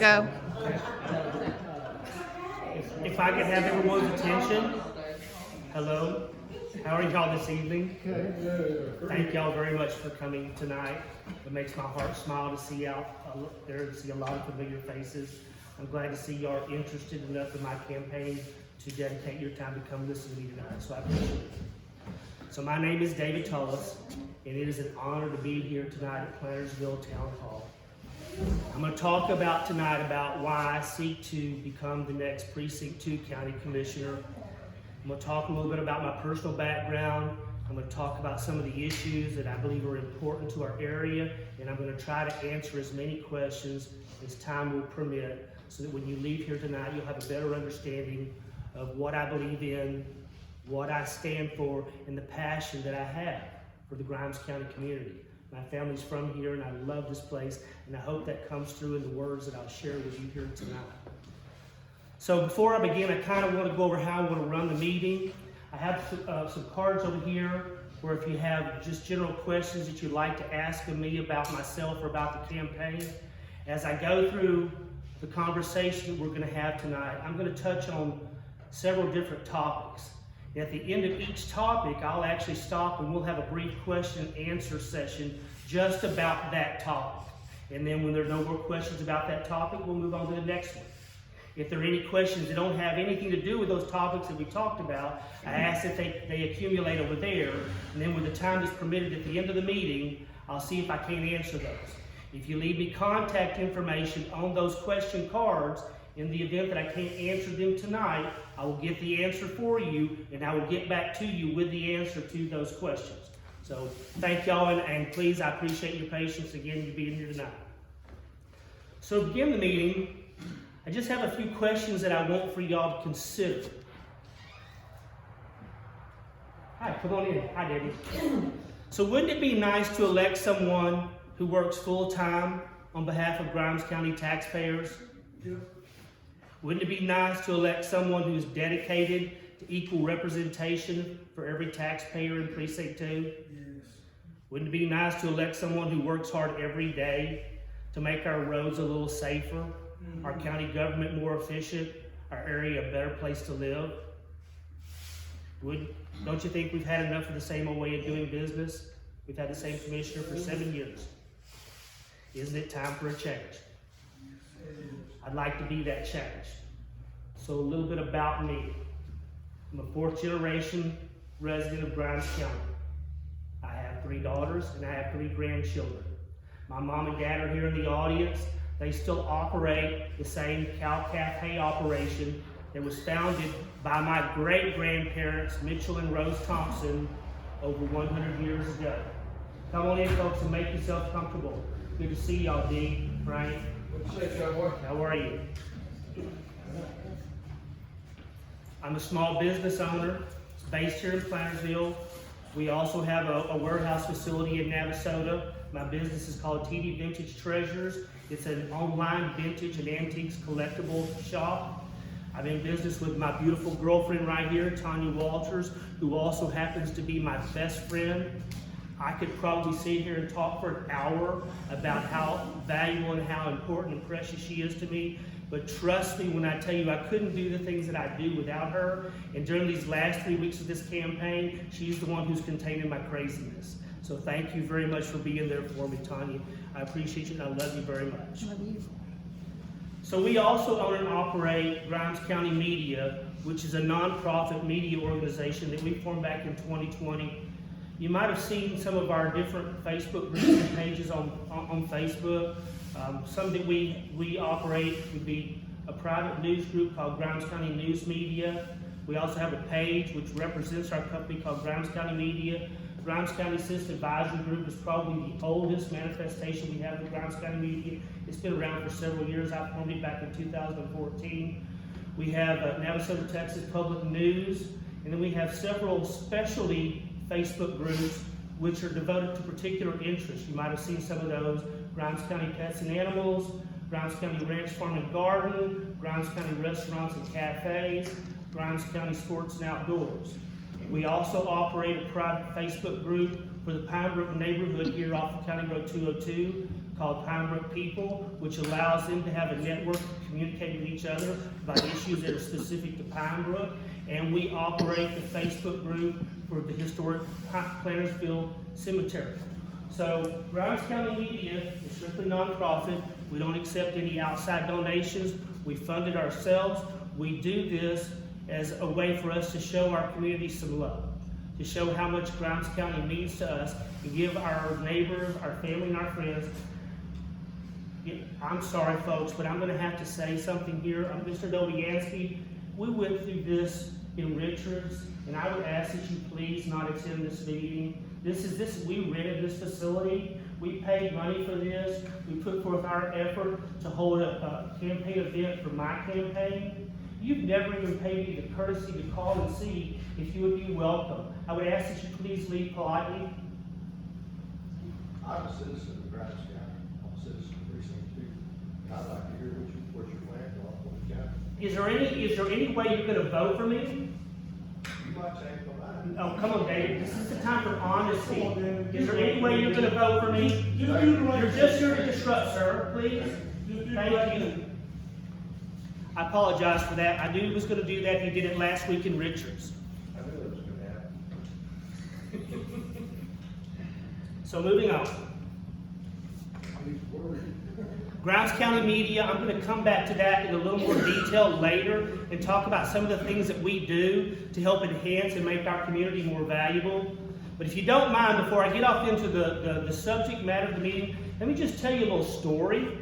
Go. If I could have everyone's attention. Hello. How are y'all this evening? Thank y'all very much for coming tonight. It makes my heart smile to see out there, to see a lot of familiar faces. I'm glad to see y'all are interested enough in my campaign to dedicate your time to come listen to me tonight, so I appreciate it. So my name is David Tullos, and it is an honor to be here tonight at Plantersville Town Hall. I'm going to talk about tonight about why I seek to become the next Precinct 2 County Commissioner. I'm going to talk a little bit about my personal background. I'm going to talk about some of the issues that I believe are important to our area, and I'm going to try to answer as many questions as time will permit, so that when you leave here tonight, you'll have a better understanding of what I believe in, what I stand for, and the passion that I have for the Grimes County community. My family's from here, and I love this place, and I hope that comes through in the words that I'll share with you here tonight. So before I begin, I kind of want to go over how I want to run the meeting. I have some cards over here where if you have just general questions that you'd like to ask of me about myself or about the campaign, as I go through the conversation that we're going to have tonight, I'm going to touch on several different topics. At the end of each topic, I'll actually stop and we'll have a brief question and answer session just about that topic. And then when there are no more questions about that topic, we'll move on to the next one. If there are any questions that don't have anything to do with those topics that we talked about, I ask that they accumulate over there. And then when the time is permitted at the end of the meeting, I'll see if I can answer those. If you leave me contact information on those question cards, in the event that I can't answer them tonight, I will get the answer for you, and I will get back to you with the answer to those questions. So thank y'all, and please, I appreciate your patience again, you being here tonight. So to begin the meeting, I just have a few questions that I want for y'all to consider. Hi, come on in. Hi, Debbie. So wouldn't it be nice to elect someone who works full-time on behalf of Grimes County taxpayers? Yeah. Wouldn't it be nice to elect someone who's dedicated to equal representation for every taxpayer in Precinct 2? Yes. Wouldn't it be nice to elect someone who works hard every day to make our roads a little safer, our county government more efficient, our area a better place to live? Don't you think we've had enough of the same old way of doing business? We've had the same commissioner for 7 years. Isn't it time for a change? I'd like to be that change. So a little bit about me. I'm a 4th generation resident of Grimes County. I have 3 daughters and I have 3 grandchildren. My mom and dad are here in the audience. They still operate the same cow-calf hay operation that was founded by my great-grandparents, Mitchell and Rose Thompson, over 100 years ago. Come on in, folks, and make yourself comfortable. Good to see y'all, Dee, Frank. How are you? I'm a small business owner. It's based here in Plantersville. We also have a warehouse facility in Navasota. My business is called TD Vintage Treasures. It's an online vintage and antiques collectible shop. I'm in business with my beautiful girlfriend right here, Tanya Walters, who also happens to be my best friend. I could probably sit here and talk for an hour about how valuable and how important and precious she is to me. But trust me when I tell you I couldn't do the things that I do without her. And during these last 3 weeks of this campaign, she's the one who's containing my craziness. So thank you very much for being there for me, Tanya. I appreciate you and I love you very much. Love you. So we also own and operate Grimes County Media, which is a nonprofit media organization that we formed back in 2020. You might have seen some of our different Facebook groups and pages on Facebook. Some that we operate would be a private news group called Grimes County News Media. We also have a page which represents our company called Grimes County Media. Grimes County Citizen Advisory Group is probably the oldest manifestation we have of Grimes County Media. It's been around for several years. I formed it back in 2014. We have Navasota, Texas Public News, and then we have several specialty Facebook groups which are devoted to particular interests. You might have seen some of those. Grimes County Pets and Animals, Grimes County Ranch, Farm and Garden, Grimes County Restaurants and Cafes, Grimes County Sports and Outdoors. We also operate a private Facebook group for the Pine Brook neighborhood here off of County Road 202 called Pine Brook People, which allows them to have a network to communicate with each other about issues that are specific to Pine Brook. And we operate the Facebook group for the historic Plantersville Cemetery. So Grimes County Media is strictly nonprofit. We don't accept any outside donations. We fund it ourselves. We do this as a way for us to show our community some love, to show how much Grimes County means to us, and give our neighbors, our family, and our friends. I'm sorry, folks, but I'm going to have to say something here. Mr. Dobianski, we went through this in Richards, and I would ask that you please not attend this meeting. We rented this facility. We paid money for this. We put forth our effort to hold a campaign event for my campaign. You've never even paid me the courtesy to call and see if you would be welcome. I would ask that you please leave politely. I'm a citizen of Grimes County. I'm a citizen of Precinct 2. And I'd like to hear what your plans are for the county. Is there any way you're going to vote for me? You might change my mind. Oh, come on, David. This is the time for honesty. Is there any way you're going to vote for me? You're just here to disrupt, sir. Please. Thank you. I apologize for that. I knew he was going to do that. He did it last week in Richards. I knew it was going to happen. So moving on. Grimes County Media, I'm going to come back to that in a little more detail later and talk about some of the things that we do to help enhance and make our community more valuable. But if you don't mind, before I get off into the subject matter of the meeting, let me just tell you a little story.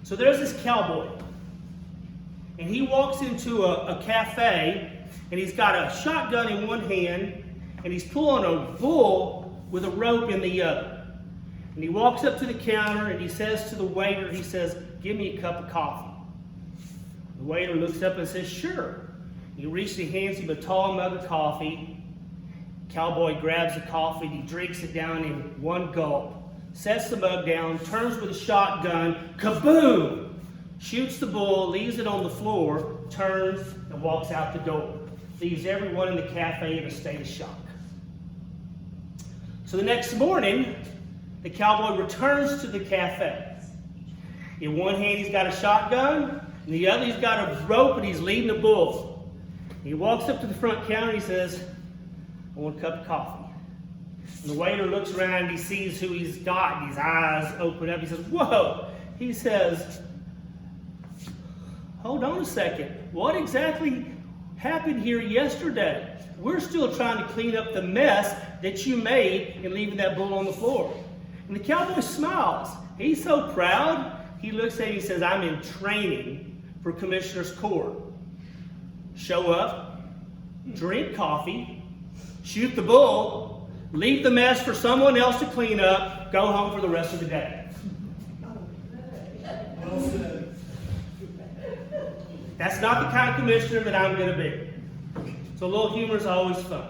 So there's this cowboy, and he walks into a cafe, and he's got a shotgun in one hand, and he's pulling a bull with a rope in the other. And he walks up to the counter, and he says to the waiter, he says, "Give me a cup of coffee." The waiter looks up and says, "Sure." He reaches and hands him a tall mug of coffee. Cowboy grabs the coffee, and he drinks it down in one gulp, sets the mug down, turns with a shotgun, kaboom! Shoots the bull, leaves it on the floor, turns, and walks out the door. Leaves everyone in the cafe in a state of shock. So the next morning, the cowboy returns to the cafe. In one hand, he's got a shotgun. In the other, he's got a rope, and he's leading a bull. He walks up to the front counter, and he says, "I want a cup of coffee." And the waiter looks around, and he sees who he's got, and his eyes open up. He says, "Whoa!" He says, "Hold on a second. What exactly happened here yesterday? We're still trying to clean up the mess that you made in leaving that bull on the floor." And the cowboy smiles. He's so proud. He looks at it and he says, "I'm in training for Commissioner's Court. Show up, drink coffee, shoot the bull, leave the mess for someone else to clean up, go home for the rest of the day." That's not the kind of commissioner that I'm going to be. So a little humor is always fun.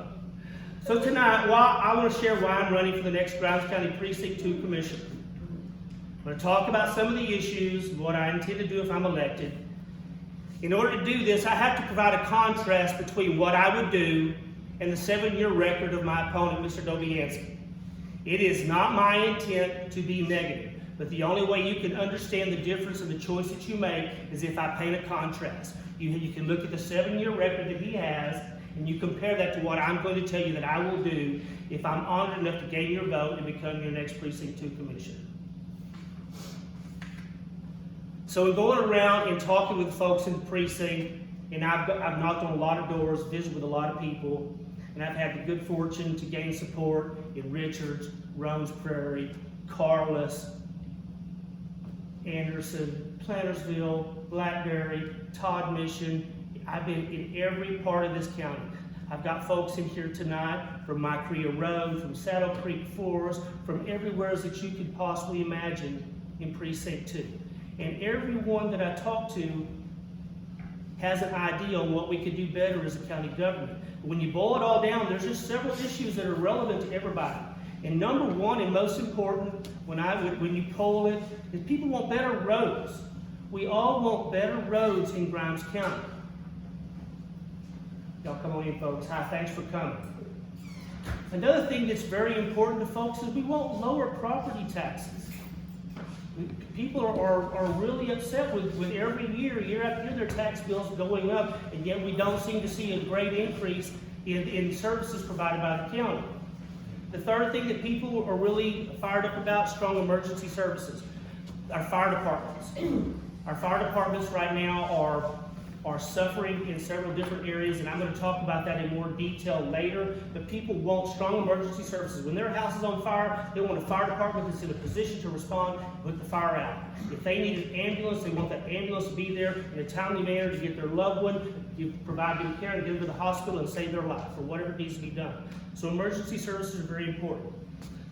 So tonight, I want to share why I'm running for the next Grimes County Precinct 2 Commissioner. I'm going to talk about some of the issues, what I intend to do if I'm elected. In order to do this, I have to provide a contrast between what I would do and the 7-year record of my opponent, Mr. Dobianski. It is not my intent to be negative, but the only way you can understand the difference in the choice that you make is if I paint a contrast. You can look at the 7-year record that he has, and you compare that to what I'm going to tell you that I will do if I'm honored enough to gain your vote and become your next Precinct 2 Commissioner. So in going around and talking with folks in the precinct, and I've knocked on a lot of doors, visited with a lot of people, and I've had the good fortune to gain support in Richards, Roans Prairie, Carlos, Anderson, Plantersville, Blackberry, Todd Mission. I've been in every part of this county. I've got folks in here tonight from Mycrea Road, from Saddle Creek Forest, from everywhere that you could possibly imagine in Precinct 2. And everyone that I talk to has an idea on what we could do better as a county government. When you boil it all down, there's just several issues that are relevant to everybody. And number one, and most important, when you poll it, is people want better roads. We all want better roads in Grimes County. Y'all come on in, folks. Hi, thanks for coming. Another thing that's very important to folks is we want lower property taxes. People are really upset with every year after year, their tax bills going up, and yet we don't seem to see a great increase in services provided by the county. The third thing that people are really fired up about, strong emergency services. Our fire departments. Our fire departments right now are suffering in several different areas, and I'm going to talk about that in more detail later. But people want strong emergency services. When their house is on fire, they want a fire department that's in a position to respond and put the fire out. If they need an ambulance, they want that ambulance to be there in a timely manner to get their loved one, you provide them care and get them to the hospital and save their life, or whatever needs to be done. So emergency services are very important.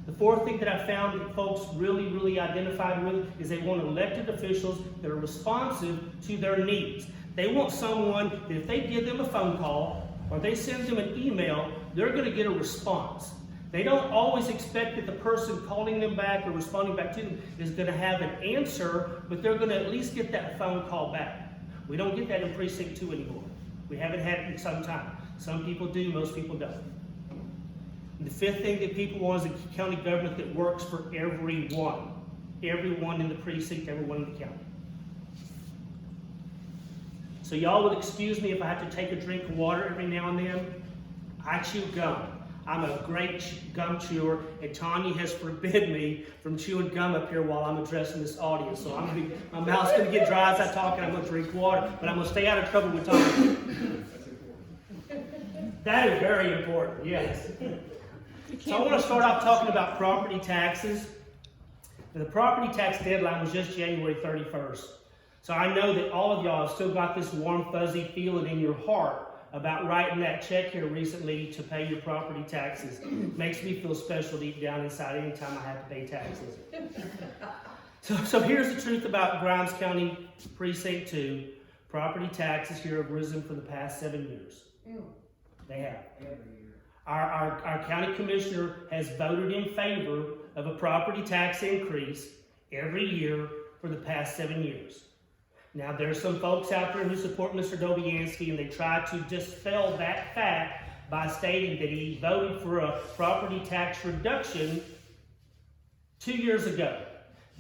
The fourth thing that I found that folks really identified with is they want elected officials that are responsive to their needs. They want someone that if they give them a phone call or they send them an email, they're going to get a response. They don't always expect that the person calling them back or responding back to them is going to have an answer, but they're going to at least get that phone call back. We don't get that in Precinct 2 anymore. We haven't had it in some time. Some people do, most people don't. And the fifth thing that people want is a county government that works for everyone. Everyone in the precinct, everyone in the county. So y'all would excuse me if I have to take a drink of water every now and then. I chew gum. I'm a great gum chewer, and Tanya has forbid me from chewing gum up here while I'm addressing this audience. So my mouth's going to get dry as I talk, and I'm going to drink water, but I'm going to stay out of trouble with Tanya. That is very important, yes. So I want to start off talking about property taxes. The property tax deadline was just January 31st. So I know that all of y'all have still got this warm, fuzzy feeling in your heart about writing that check here recently to pay your property taxes. It makes me feel special deep down inside anytime I have to pay taxes. So here's the truth about Grimes County Precinct 2. Property taxes here have risen for the past 7 years. They have. Every year. Our county commissioner has voted in favor of a property tax increase every year for the past 7 years. Now, there's some folks out there who support Mr. Dobianski, and they try to dispel that fact by stating that he voted for a property tax reduction 2 years ago.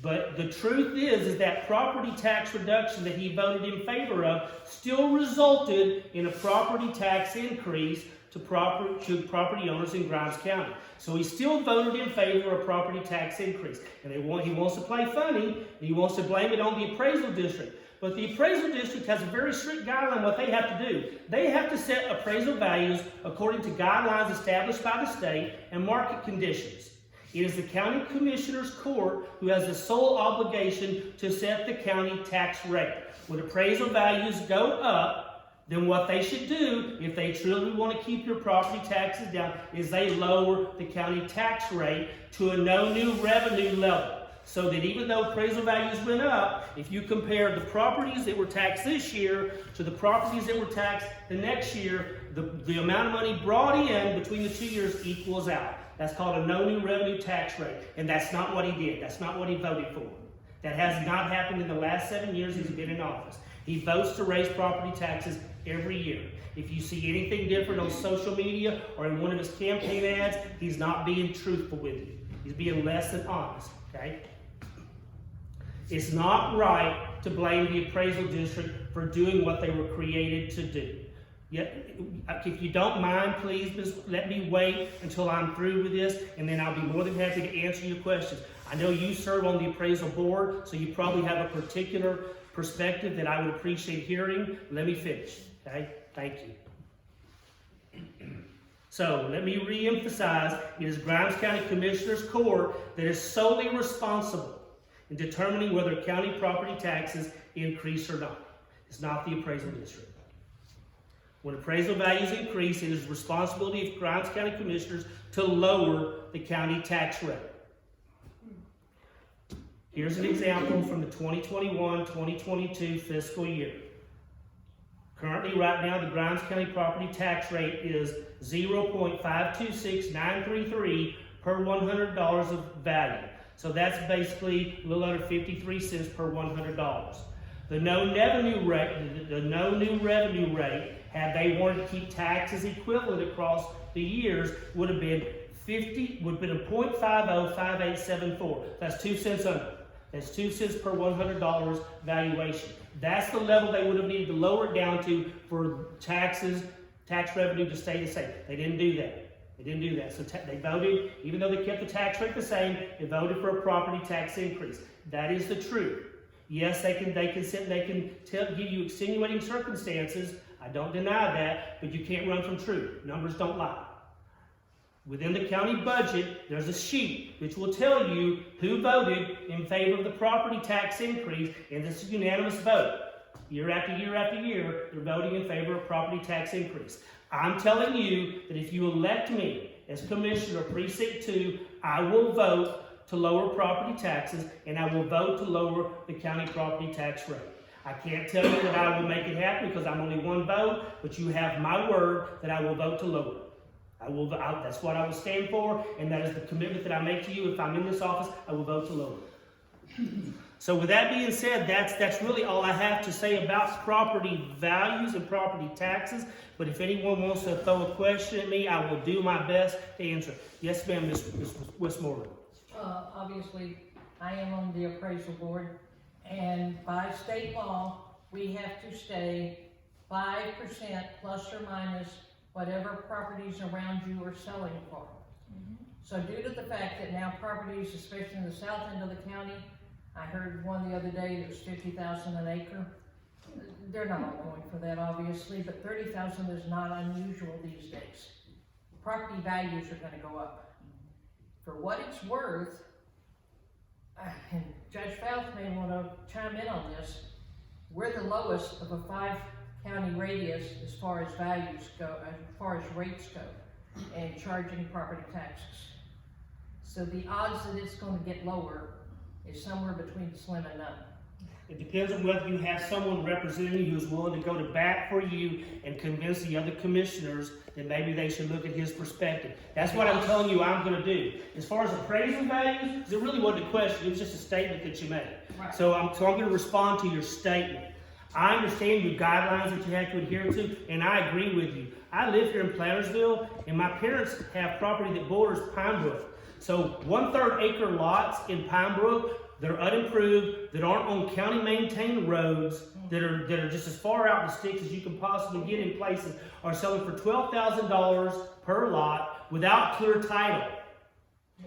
But the truth is that property tax reduction that he voted in favor of still resulted in a property tax increase to property owners in Grimes County. So he still voted in favor of a property tax increase. And he wants to play funny, and he wants to blame it on the appraisal district. But the appraisal district has a very strict guideline on what they have to do. They have to set appraisal values according to guidelines established by the state and market conditions. It is the county commissioner's court who has the sole obligation to set the county tax rate. When appraisal values go up, then what they should do, if they truly want to keep your property taxes down, is they lower the county tax rate to a no new revenue level. So that even though appraisal values went up, if you compare the properties that were taxed this year to the properties that were taxed the next year, the amount of money brought in between the 2 years equals out. That's called a no new revenue tax rate. And that's not what he did. That's not what he voted for. That has not happened in the last 7 years he's been in office. He votes to raise property taxes every year. If you see anything different on social media or in one of his campaign ads, he's not being truthful with you. He's being less than honest, okay? It's not right to blame the appraisal district for doing what they were created to do. Yet, if you don't mind, please let me wait until I'm through with this, and then I'll be more than happy to answer your questions. I know you serve on the appraisal board, so you probably have a particular perspective that I would appreciate hearing. Let me finish, okay? Thank you. So, let me re-emphasize, it is Grimes County Commissioner's Court that is solely responsible in determining whether county property taxes increase or not. It's not the appraisal district. When appraisal values increase, it is the responsibility of Grimes County Commissioners to lower the county tax rate. Here's an example from the 2021-2022 fiscal year. Currently, right now, the Grimes County property tax rate is 0.526933 per $100 of value. So that's basically a little under 53 cents per $100. The no revenue rate, had they wanted to keep taxes equivalent across the years, would have been 0.505874. That's 2 cents under. That's 2 cents per $100 valuation. That's the level they would have needed to lower it down to for tax revenue to stay the same. They didn't do that. They didn't do that. So they voted, even though they kept the tax rate the same, they voted for a property tax increase. That is the truth. Yes, they can give you extenuating circumstances. I don't deny that, but you can't run from truth. Numbers don't lie. Within the county budget, there's a sheet which will tell you who voted in favor of the property tax increase, and this is a unanimous vote. Year after year after year, they're voting in favor of property tax increase. I'm telling you that if you elect me as Commissioner of Precinct 2, I will vote to lower property taxes, and I will vote to lower the county property tax rate. I can't tell you that I will make it happen because I'm only one vote, but you have my word that I will vote to lower it. That's what I will stand for, and that is the commitment that I make to you. If I'm in this office, I will vote to lower it. So with that being said, that's really all I have to say about property values and property taxes. But if anyone wants to throw a question at me, I will do my best to answer. Yes, ma'am, Ms. Westmoreland. Obviously, I am on the appraisal board, and by state law, we have to stay 5% plus or minus whatever properties around you are selling for. So due to the fact that now properties, especially in the south end of the county, I heard one the other day that was $50,000 an acre. They're not all going for that, obviously, but $30,000 is not unusual these days. Property values are going to go up. For what it's worth, and Judge Faust may want to chime in on this, we're the lowest of a 5-county radius as far as values go, as far as rates go, and charging property taxes. So the odds that it's going to get lower is somewhere between slim and none. It depends on whether you have someone representing you who's willing to go to bat for you and convince the other commissioners that maybe they should look at his perspective. That's what I'm telling you I'm going to do. As far as appraisal values, it really wasn't a question. It was just a statement that you made. Right. So I'm going to respond to your statement. I understand your guidelines that you have to adhere to, and I agree with you. I live here in Plantersville, and my parents have property that borders Pine Brook. So 1/3 acre lots in Pine Brook, they're unimproved, that aren't on county maintained roads, that are just as far out in the sticks as you can possibly get in places, are selling for $12,000 per lot without clear title,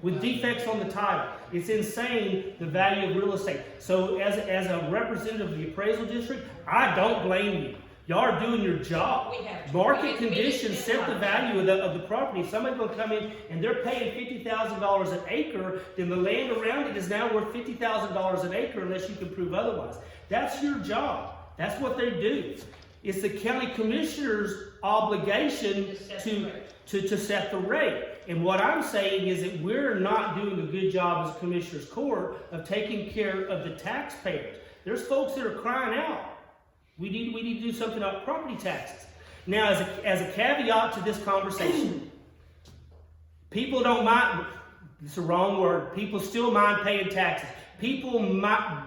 with defects on the title. It's insane, the value of real estate. So as a representative of the appraisal district, I don't blame you. Y'all are doing your job. Market conditions set the value of the property. If somebody's going to come in and they're paying $50,000 an acre, then the land around it is now worth $50,000 an acre unless you can prove otherwise. That's your job. That's what they do. It's the county commissioner's obligation to set the rate. And what I'm saying is that we're not doing a good job as a commissioner's court of taking care of the taxpayers. There's folks that are crying out. We need to do something about property taxes. Now, as a caveat to this conversation, people don't mind, it's the wrong word, people still mind paying taxes. People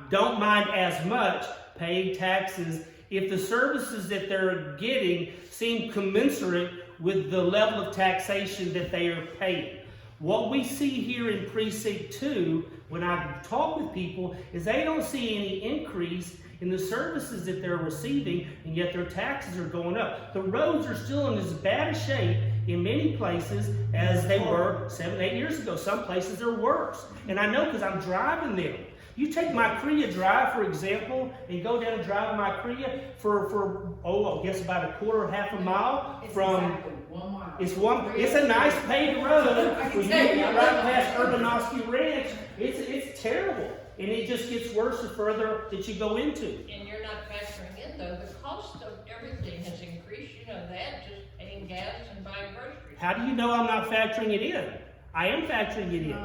don't mind as much paying taxes if the services that they're getting seem commensurate with the level of taxation that they are paying. What we see here in Precinct 2, when I talk with people, is they don't see any increase in the services that they're receiving, and yet their taxes are going up. The roads are still in as bad a shape in many places as they were 7, 8 years ago. Some places are worse. And I know because I'm driving them. You take my Crea Drive, for example, and go down and drive my Crea for I guess about a quarter, half a mile from. It's 1 mile. It's a nice paved road. When you get right past Urbanowski Ranch, it's terrible. And it just gets worse the further that you go into. And you're not factoring in, though, the cost of everything has increased. You know that, just paying gas and buying groceries. How do you know I'm not factoring it in? I am factoring it in.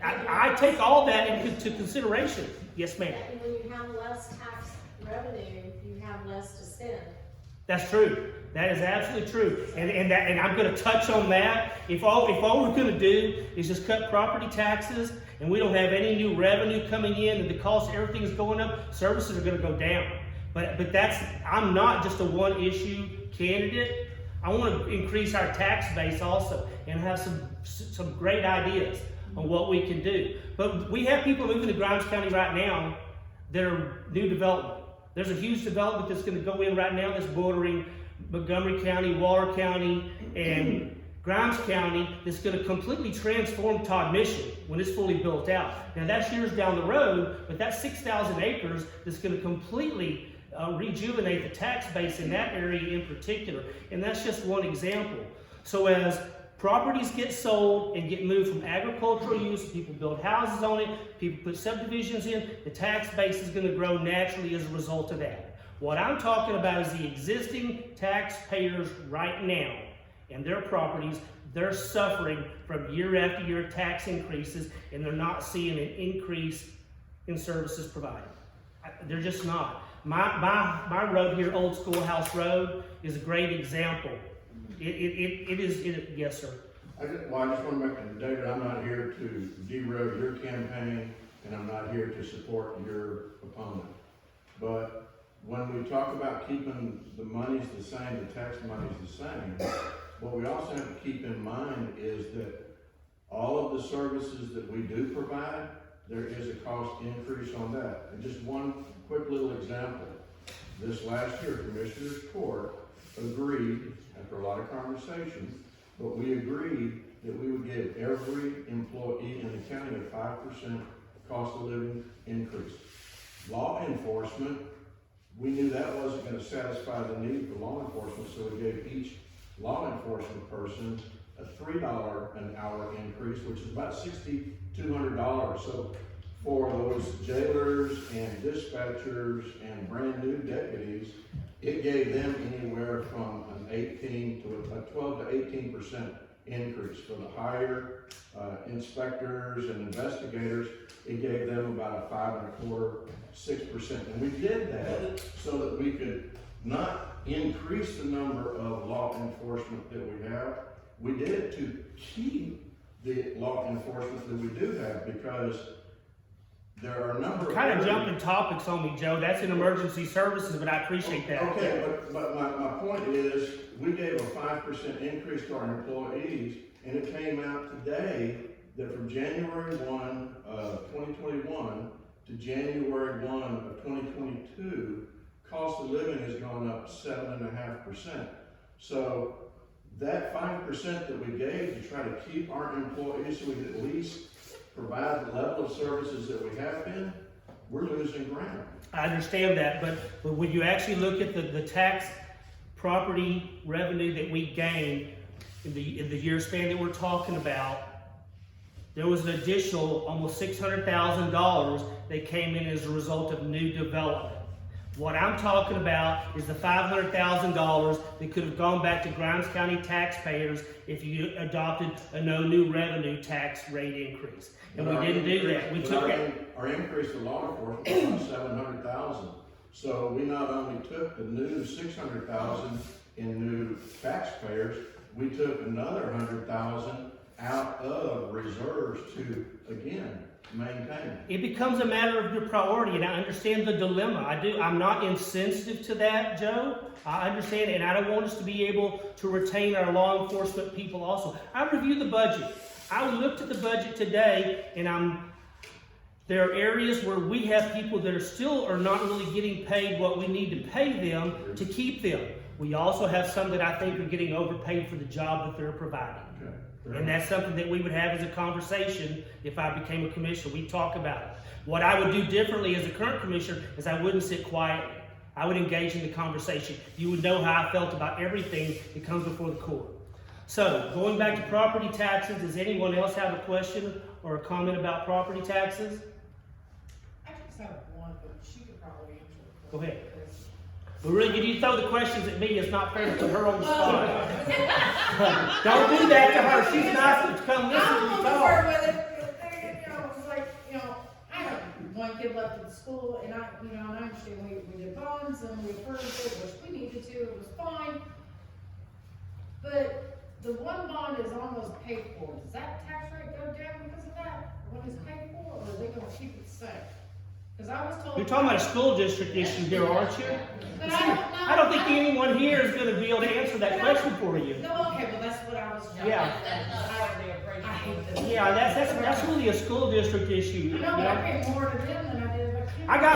I take all that into consideration. Yes, ma'am. When you have less tax revenue, you have less to spend. That's true. That is absolutely true. And I'm going to touch on that. If all we're going to do is just cut property taxes and we don't have any new revenue coming in, and the cost, everything's going up, services are gonna go down. But I'm not just a one issue candidate. I want to increase our tax base also and have some great ideas on what we can do. But we have people moving to Grimes County right now that are new development. There's a huge development that's going to go in right now that's bordering Montgomery County, Waller County, and Grimes County that's going to completely transform Todd Mission when it's fully built out. Now that's years down the road, but that's 6,000 acres that's going to completely rejuvenate the tax base in that area in particular. And that's just one example. So as properties get sold and get moved from agricultural use, people build houses on it, people put subdivisions in, the tax base is going to grow naturally as a result of that. What I'm talking about is the existing taxpayers right now and their properties. They're suffering from year after year tax increases, and they're not seeing an increase in services provided. They're just not. My road here, Old Schoolhouse Road, is a great example. It is, yes, sir. I just want to make, David, I'm not here to derail your campaign, and I'm not here to support your opponent. But when we talk about keeping the monies the same, the tax money's the same, what we also have to keep in mind is that all of the services that we do provide, there is a cost increase on that. And just one quick little example. This last year, Commissioner's Court agreed, after a lot of conversations, but we agreed that we would give every employee in the county a 5% cost of living increase. Law enforcement, we knew that wasn't going to satisfy the need for law enforcement, so we gave each law enforcement person a $3 an hour increase, which is about $6,200. So for those jailers and dispatchers and brand new deputies, it gave them anywhere from an 18 to a 12 to 18% increase. For the higher inspectors and investigators, it gave them about a 5.25%, 6%. And we did that so that we could not increase the number of law enforcement that we have. We did it to keep the law enforcement that we do have, because there are a number of... Kind of jumping topics on me, Joe. That's in emergency services, but I appreciate that. Okay, but my point is, we gave a 5% increase to our employees, and it came out today that from January 1 of 2021 to January 1 of 2022, cost of living has gone up 7.5%. So that 5% that we gave to try to keep our employees so we could at least provide the level of services that we have been, we're losing ground. I understand that, but when you actually look at the tax property revenue that we gained in the year span that we're talking about, there was an additional almost $600,000 that came in as a result of new development. What I'm talking about is the $500,000 that could have gone back to Grimes County taxpayers if you adopted a no new revenue tax rate increase. And we didn't do that. We took it. Our increase to law enforcement was $700,000. So we not only took the new $600,000 in new taxpayers, we took another $100,000 out of reserves to, again, maintain. It becomes a matter of your priority, and I understand the dilemma. I'm not insensitive to that, Joe. I understand, and I don't want us to be able to retain our law enforcement people also. I reviewed the budget. I looked at the budget today, and there are areas where we have people that are not really getting paid what we need to pay them to keep them. We also have some that I think are getting overpaid for the job that they're providing. Okay. And that's something that we would have as a conversation if I became a commissioner. We'd talk about it. What I would do differently as a current commissioner is I wouldn't sit quietly. I would engage in the conversation. You would know how I felt about everything that comes before the court. So, going back to property taxes, does anyone else have a question or a comment about property taxes? I just have one, but she could probably answer it. Go ahead. But really, if you throw the questions at me, it's not fair to put her on the spot. Don't do that to her. She's nice to come listen to me talk. With it, it's like, I have one kid left at the school, and I understand we did bonds and we approved it, which we needed to, it was fine. But the one bond is almost paid for. Does that tax rate go down because of that? always pay for, or are they gonna keep it the same? Cause I was told. You're talking about a school district issue here, aren't you? But I don't know. I don't think anyone here is gonna be able to answer that question for you. No, okay, well, that's what I was. Yeah. I hate this. Yeah, that's really a school district issue. I know, but I pay more to them than I did. I got